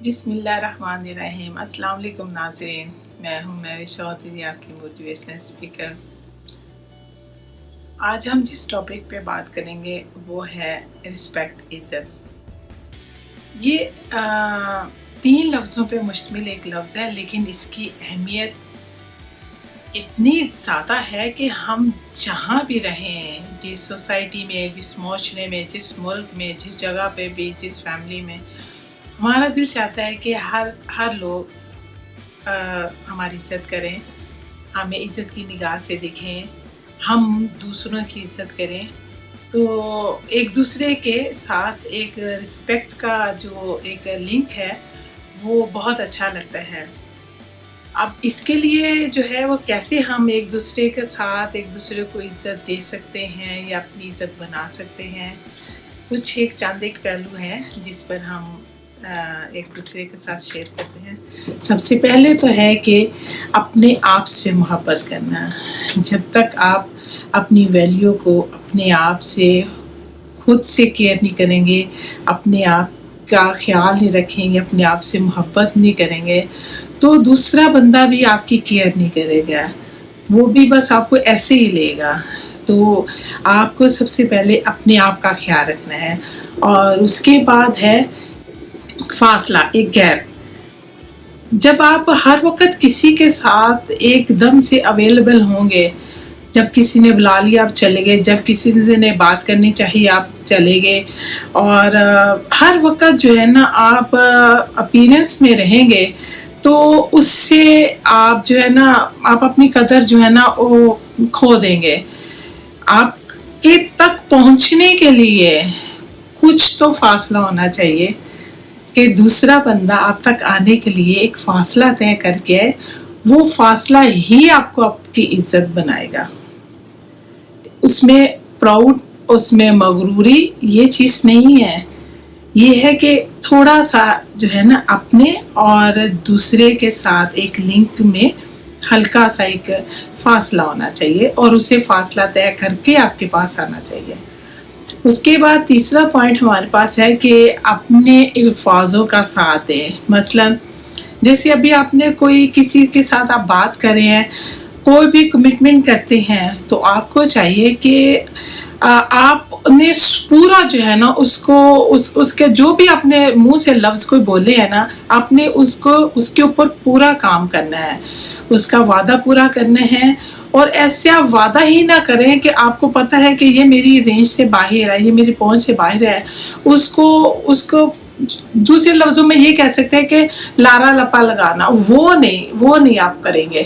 بسم اللہ الرحمن الرحیم۔ السلام علیکم ناظرین، میں ہوں مہوش چودھری، آپ کی موٹیویشنل اسپیکر۔ آج ہم جس ٹاپک پہ بات کریں گے وہ ہے رسپیکٹ، عزت۔ یہ 3 لفظوں پہ مشتمل ایک لفظ ہے، لیکن اس کی اہمیت اتنی زیادہ ہے کہ ہم جہاں بھی رہیں، جس سوسائٹی میں، جس معاشرے میں، جس ملک میں، جس جگہ پہ بھی، جس فیملی میں، ہمارا دل چاہتا ہے کہ ہر لوگ ہماری عزت کریں، ہمیں عزت کی نگاہ سے دیکھیں، ہم دوسروں کی عزت کریں۔ تو ایک دوسرے کے ساتھ ایک رسپیکٹ کا جو ایک لنک ہے وہ بہت اچھا لگتا ہے۔ اب اس کے لیے جو ہے وہ کیسے ہم ایک دوسرے کے ساتھ ایک دوسرے کو عزت دے سکتے ہیں یا اپنی عزت بنا سکتے ہیں، کچھ چند ایک پہلو ہیں جس پر ہم ایک دوسرے کے ساتھ شیئر کرتے ہیں۔ سب سے پہلے تو ہے کہ اپنے آپ سے محبت کرنا۔ جب تک آپ اپنی ویلیو کو اپنے آپ سے خود سے کیئر نہیں کریں گے، اپنے آپ کا خیال نہیں رکھیں گے، اپنے آپ سے محبت نہیں کریں گے، تو دوسرا بندہ بھی آپ کی کیئر نہیں کرے گا، وہ بھی بس آپ کو ایسے ہی لے گا۔ تو آپ کو سب سے پہلے اپنے آپ کا خیال رکھنا ہے، اور اس کے بعد ہے فاصلہ، ایک گیپ۔ جب آپ ہر وقت کسی کے ساتھ ایک دم سے اویلیبل ہوں گے، جب کسی نے بلا لیا آپ چلے گئے، جب کسی نے بات کرنی چاہیے آپ چلے گئے، اور ہر وقت جو ہے نا آپ اپیرنس میں رہیں گے، تو اس سے آپ جو ہے نا آپ اپنی قدر جو ہے نا وہ کھو دیں گے۔ آپ کے تک پہنچنے کے لیے کچھ تو فاصلہ ہونا چاہیے کہ دوسرا بندہ آپ تک آنے کے لیے ایک فاصلہ طے کر کے، وہ فاصلہ ہی آپ کو آپ کی عزت بنائے گا۔ اس میں پراؤڈ، اس میں مغروری یہ چیز نہیں ہے، یہ ہے کہ تھوڑا سا جو ہے نا اپنے اور دوسرے کے ساتھ ایک لنک میں ہلکا سا ایک فاصلہ ہونا چاہیے، اور اسے فاصلہ طے کر کے آپ کے پاس آنا چاہیے۔ اس کے بعد تیسرا پوائنٹ ہمارے پاس ہے کہ اپنے الفاظوں کا ساتھ دیں۔ مثلاً جیسے ابھی آپ نے کوئی کسی کے ساتھ آپ بات کر رہے ہیں، کوئی بھی کمٹمنٹ کرتے ہیں، تو آپ کو چاہیے کہ آپ نے پورا جو ہے نا اس کے جو بھی اپنے منہ سے لفظ کوئی بولے ہیں نا، آپ نے اس کے اوپر پورا کام کرنا ہے، اس کا وعدہ پورا کرنا ہے۔ اور ایسے آپ وعدہ ہی نہ کریں کہ آپ کو پتہ ہے کہ یہ میری رینج سے باہر ہے، یہ میری پہنچ سے باہر ہے، اس کو دوسرے لفظوں میں یہ کہہ سکتے ہیں کہ لارا لپا لگانا، وہ نہیں آپ کریں گے۔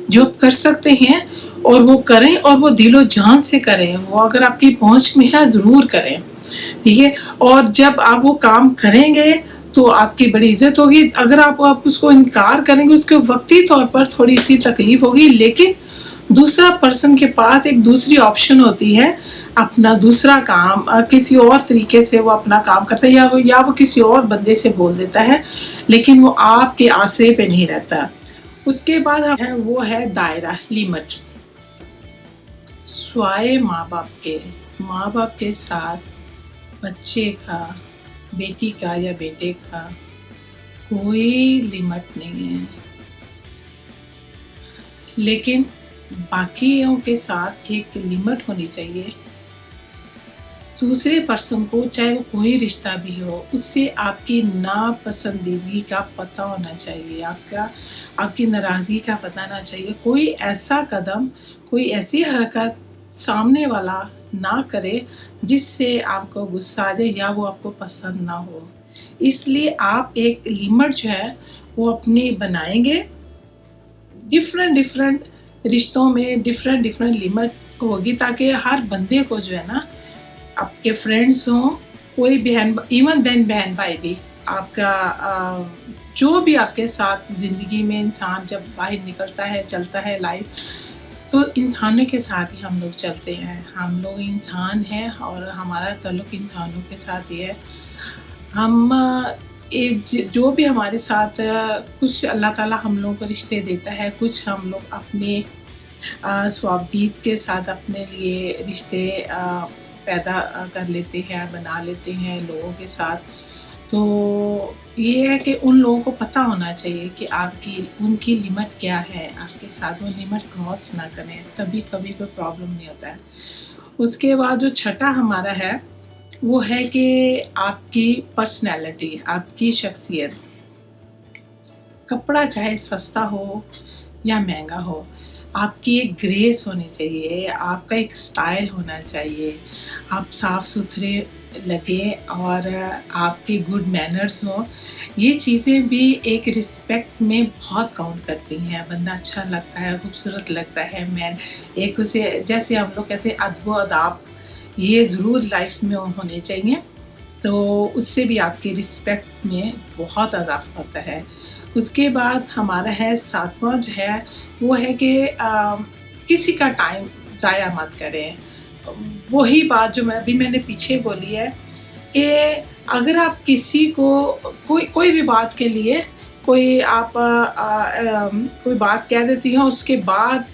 جو کر سکتے ہیں اور وہ کریں، اور وہ دل و جان سے کریں، وہ اگر آپ کی پہنچ میں ہے ضرور کریں، ٹھیک ہے۔ اور جب آپ وہ کام کریں گے تو آپ کی بڑی عزت ہوگی۔ اگر آپ اس کو انکار کریں گے، اس کے وقتی طور پر تھوڑی سی تکلیف ہوگی، لیکن دوسرا پرسن کے پاس ایک دوسری آپشن ہوتی ہے، اپنا دوسرا کام کسی اور طریقے سے وہ اپنا کام کرتا ہے، یا وہ کسی اور بندے سے بول دیتا ہے، لیکن وہ آپ کے آسرے پہ نہیں رہتا۔ اس کے بعد وہ ہے دائرہ، لیمٹ۔ سوائے ماں باپ کے ساتھ بچے کا، بیٹی کا یا بیٹے کا کوئی لیمٹ نہیں ہے، لیکن باقیوں کے ساتھ ایک لیمٹ ہونی چاہیے۔ دوسرے پرسن کو، چاہے وہ کوئی رشتہ بھی ہو، اس سے آپ کی ناپسندیدگی کا پتہ ہونا چاہیے، آپ کی ناراضگی کا پتہ ہونا چاہیے۔ کوئی ایسا قدم، کوئی ایسی حرکت سامنے والا نہ کرے جس سے آپ کو غصہ آ جائے یا وہ آپ کو پسند نہ ہو۔ اس لیے آپ ایک لیمٹ جو ہے وہ اپنی بنائیں گے۔ ڈفرینٹ رشتوں میں ڈفرینٹ لیمٹ ہوگی، تاکہ ہر بندے کو جو ہے نا، آپ کے فرینڈز ہوں، کوئی ایون دین بہن بھائی بھی، آپ کا جو بھی آپ کے ساتھ زندگی میں انسان جب باہر نکلتا ہے، چلتا ہے لائف، تو انسانوں کے ساتھ ہی ہم لوگ چلتے ہیں، ہم لوگ انسان ہیں، اور ہمارا تعلق انسانوں کے ساتھ ہی ہے۔ ہم جو بھی ہمارے ساتھ کچھ اللہ تعالیٰ ہم لوگوں کو رشتے دیتا ہے، کچھ ہم لوگ اپنے صوابدید کے ساتھ اپنے لیے رشتے پیدا کر لیتے ہیں، بنا لیتے ہیں لوگوں کے ساتھ۔ تو ये है कि उन लोगों को पता होना चाहिए कि आपकी उनकी लिमिट क्या है, आपके साथ वो लिमिट क्रॉस ना करें, तभी कभी कोई प्रॉब्लम नहीं होता है। उसके बाद जो छठा हमारा है वो है कि आपकी पर्सनैलिटी, आपकी शख्सियत। कपड़ा चाहे सस्ता हो या महंगा हो, आपकी एक ग्रेस होनी चाहिए, आपका एक स्टाइल होना चाहिए, आप साफ़ सुथरे लगे और आपके गुड मैनर्स हो। ये चीज़ें भी एक रिस्पेक्ट में बहुत काउंट करती हैं। बंदा अच्छा लगता है, खूबसूरत लगता है, मैन एक उसे जैसे हम लोग कहते हैं अदब व आदाब, ये ज़रूर लाइफ में होने चाहिए, तो उससे भी आपकी रिस्पेक्ट में बहुत इजाफा होता है। उसके बाद हमारा है सातवां जो है वो है कि किसी का टाइम ज़ाया मत करें। वही बात जो मैंने पीछे बोली है कि अगर आप किसी को कोई भी बात के लिए कोई आप कोई बात कह देती हैं, उसके बाद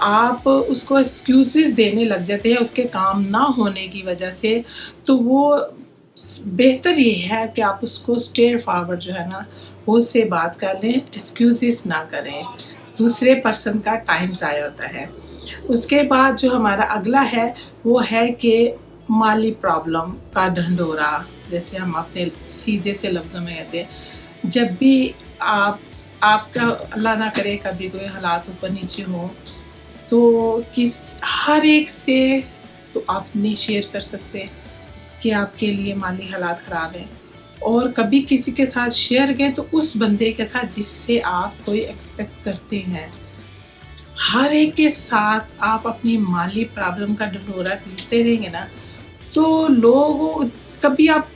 आप उसको एक्सक्यूज़ेस देने लग जाते हैं उसके काम ना होने की वजह से, तो वो बेहतर ये है कि आप उसको स्ट्रेट फॉरवर्ड जो है ना वो उससे बात कर लें, एक्सक्यूज़ेस ना करें, दूसरे पर्सन का टाइम ज़ाया होता है। उसके बाद जो हमारा अगला है वो है कि माली प्रॉब्लम का ढंढोरा, जैसे हम अपने सीधे से लफ्ज़ों में कहते हैं, जब भी आपका अल्लाह ना करे कभी कोई हालात ऊपर नीचे हो, तो हर एक से तो आप नहीं शेयर कर सकते कि आपके लिए माली हालात ख़राब हैं, और कभी किसी के साथ शेयर करें तो उस बंदे के साथ जिससे आप कोई एक्सपेक्ट करते हैं। हर एक के साथ आप अपनी माली प्रॉब्लम का ढिंढोरा पीटते रहेंगे ना, तो लोगों कभी आप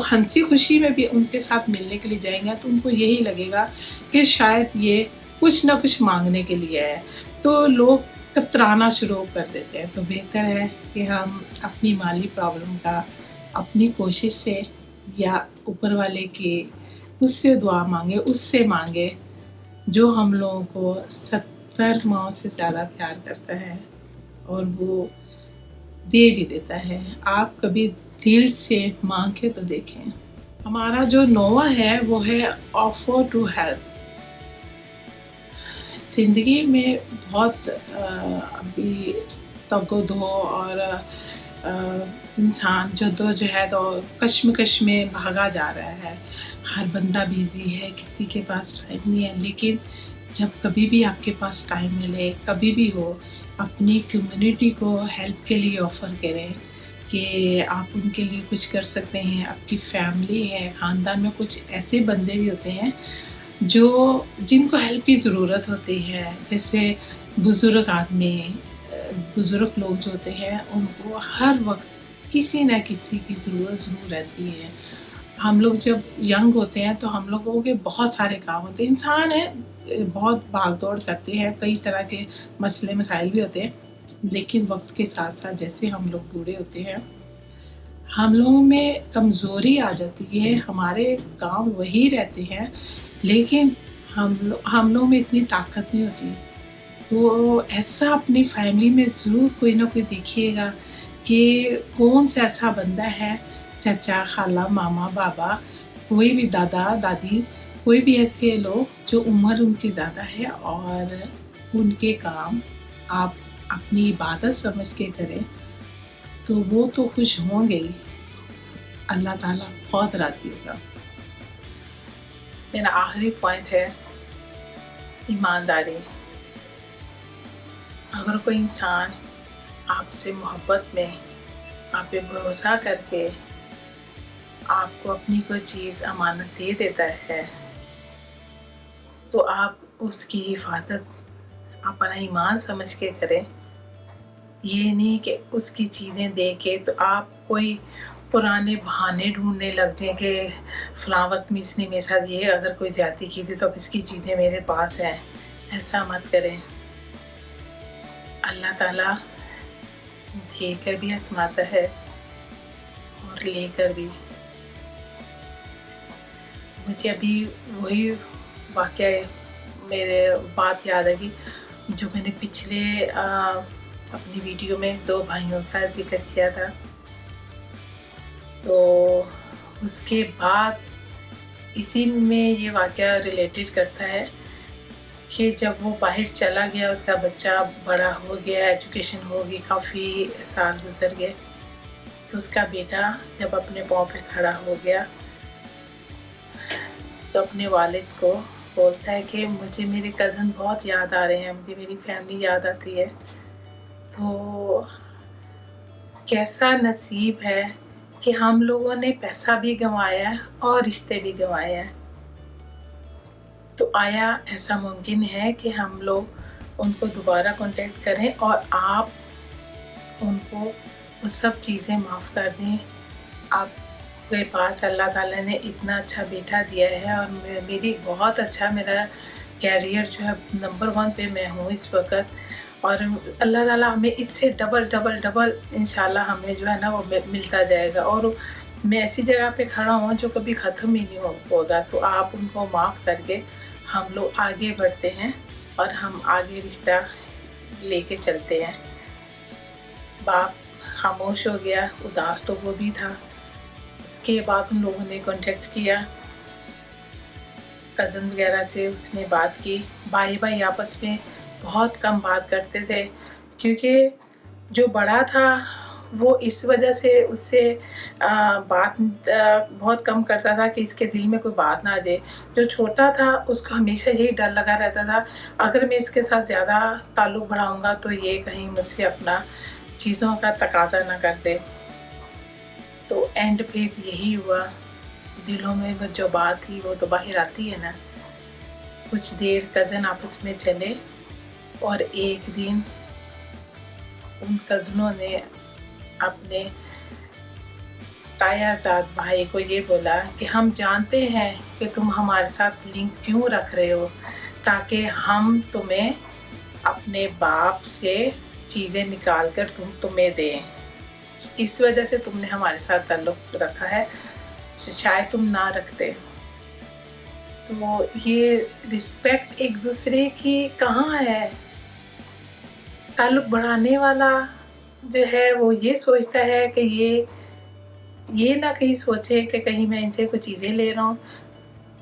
हंसी खुशी में भी उनके साथ मिलने के लिए जाएंगे तो उनको यही लगेगा कि शायद ये कुछ ना कुछ मांगने के लिए है, तो लोग कतराना शुरू कर देते हैं। तो बेहतर है कि हम अपनी माली प्रॉब्लम का अपनी कोशिश से या ऊपर वाले के उससे दुआ मांगे, उससे मांगे जो हम लोगों को 70 माओं से ज़्यादा प्यार करता है और वो दे भी देता है। आप कभी दिल से मांग के तो देखें। हमारा जो 9वां है वो है ऑफर टू हेल्प। ज़िंदगी में बहुत अभी तगो-दो और इंसान जद्दोजहद और कश्मकश में भागा जा रहा है। हर बंदा बिज़ी है, किसी के पास टाइम नहीं है, लेकिन जब कभी भी आपके पास टाइम मिले, कभी भी हो, अपनी कम्युनिटी को हेल्प के लिए ऑफ़र करें कि आप उनके लिए कुछ कर सकते हैं। आपकी फैमिली है, ख़ानदान में कुछ ऐसे बंदे भी होते हैं जिनको हेल्प की ज़रूरत होती है, जैसे बुज़ुर्ग आदमी, बुज़ुर्ग लोग जो होते हैं उनको हर वक्त किसी न किसी की ज़रूरत ज़रूर रहती है। हम लोग जब यंग होते हैं तो हम लोगों के बहुत सारे काम होते हैं, इंसान है बहुत भाग दौड़ करते हैं, कई तरह के मसले मसाइल भी होते हैं, लेकिन वक्त के साथ साथ जैसे हम लोग बूढ़े होते हैं हम लोगों में कमज़ोरी आ जाती है, हमारे काम वही रहते हैं, लेकिन हम लोग में इतनी ताकत नहीं होती। तो ऐसा अपनी फैमिली में ज़रूर कोई ना कोई देखिएगा कि कौन सा ऐसा बंदा है, चाचा, खाला, मामा, बाबा, कोई भी दादा, दादी, कोई भी ऐसे लोग जो उम्र उनकी ज़्यादा है और उनके काम आप अपनी इबादत समझ के करें, तो वो तो खुश होंगे ही, अल्लाह ताला बहुत राज़ी होगा। मेरा आखिरी पॉइंट है ईमानदारी। अगर कोई इंसान आपसे मोहब्बत में आप पे भरोसा करके आपको अपनी कोई चीज़ अमानत दे देता है, तो आप उसकी हिफाजत अपना ईमान समझ के करें। ये नहीं कि उसकी चीज़ें दे के तो आप कोई पुराने बहाने ढूंढने लग जाएं कि फ़लाँ वक्त में इसने मेरे साथ ये अगर कोई ज़्यादती की थी तो अब इसकी चीज़ें मेरे पास हैं। ऐसा मत करें। अल्लाह ताला देकर भी आज़माता है और लेकर भी। मुझे अभी वही वाक़या मेरे बात याद है कि जो मैंने पिछले अपनी वीडियो में 2 भाइयों का ज़िक्र किया था, तो उसके बाद इसी में ये वाक़या रिलेटेड करता है कि जब वो बाहर चला गया, उसका बच्चा बड़ा हो गया, एजुकेशन हो गई, काफ़ी साल गुजर गए, तो उसका बेटा जब अपने पाँव पे खड़ा हो गया तो अपने वालिद को बोलता है कि मुझे मेरे कज़न बहुत याद आ रहे हैं, मुझे मेरी फैमिली याद आती है। तो कैसा नसीब है कि हम लोगों ने पैसा भी गंवाया है और रिश्ते भी गंवाए हैं। तो आया ऐसा मुमकिन है कि हम लोग उनको दोबारा कांटेक्ट करें और आप उनको वो सब चीज़ें माफ़ कर दें। आपके पास अल्लाह ताला ने इतना अच्छा बेटा दिया है और मेरी बहुत अच्छा मेरा कैरियर जो है नंबर 1 पे मैं हूँ इस वक्त, और अल्लाह ताला हमें इससे डबल डबल डबल इंशाल्लाह हमें जो है ना वो मिलता जाएगा, और मैं ऐसी जगह पे खड़ा हूँ जो कभी ख़त्म ही नहीं होगा। तो आप उनको माफ़ करके हम लोग आगे बढ़ते हैं और हम आगे रिश्ता लेके चलते हैं। बाप खामोश हो गया, उदास तो वो भी था। उसके बाद उन लोगों ने कांटेक्ट किया, कज़न वगैरह से उसने बात की। भाई भाई आपस में बहुत कम बात करते थे, क्योंकि जो बड़ा था वो इस वजह से उससे बात बहुत कम करता था कि इसके दिल में कोई बात ना आ जाए। जो छोटा था उसको हमेशा यही डर लगा रहता था, अगर मैं इसके साथ ज़्यादा ताल्लुक़ बढ़ाऊँगा तो ये कहीं मुझसे अपना चीज़ों का तकाजा ना कर दे। तो एंड फिर यही हुआ, दिलों में वो जो बात थी वो तो बाहर आती है ना। कुछ देर कज़न आपस में चले और एक दिन उन कज़नों ने अपने तायाजाद भाई को ये बोला कि हम जानते हैं कि तुम हमारे साथ लिंक क्यों रख रहे हो, ताकि हम तुम्हें अपने बाप से चीज़ें निकाल कर तुम्हें दें। इस वजह से तुमने हमारे साथ ताल्लुक़ रखा है, शायद तुम ना रखते। तो ये रिस्पेक्ट एक दूसरे की कहाँ है? ताल्लुक़ बढ़ाने वाला जो है वो ये सोचता है कि ये ना कहीं सोचे कि कहीं मैं इनसे कुछ चीज़ें ले रहा हूँ,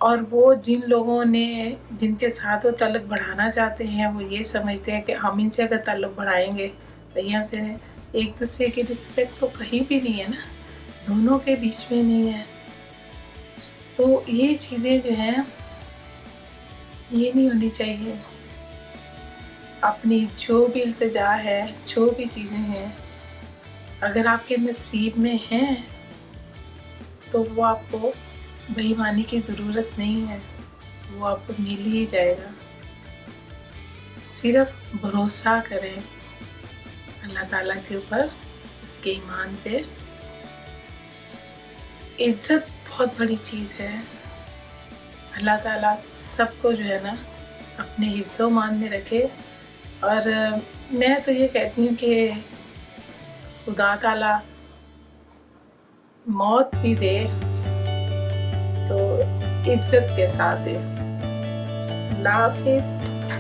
और वो जिन लोगों ने जिनके साथ वो ताल्लुक़ बढ़ाना चाहते हैं वो ये समझते हैं कि हम इनसे अगर ताल्लुक़ बढ़ाएंगे तो ये हमसे एक दूसरे की रिस्पेक्ट तो कहीं भी नहीं है ना, दोनों के बीच में नहीं है। तो ये चीज़ें जो हैं ये नहीं होनी चाहिए। अपनी जो भी इल्तिजा है, जो भी चीज़ें हैं, अगर आपके नसीब में हैं तो वो आपको बेईमानी की ज़रूरत नहीं है, वो आपको मिल ही जाएगा। सिर्फ़ भरोसा करें अल्लाह ताला के ऊपर, उसके ईमान पे। इज़्ज़त बहुत बड़ी चीज़ है। अल्लाह ताला सबको जो है ना अपने हिफ्ज़-ओ-मान में रखे। और मैं तो ये कहती हूँ कि खुदा ताला मौत भी दे तो इज़्ज़त के साथ दे। अल्लाह हाफ़िज़।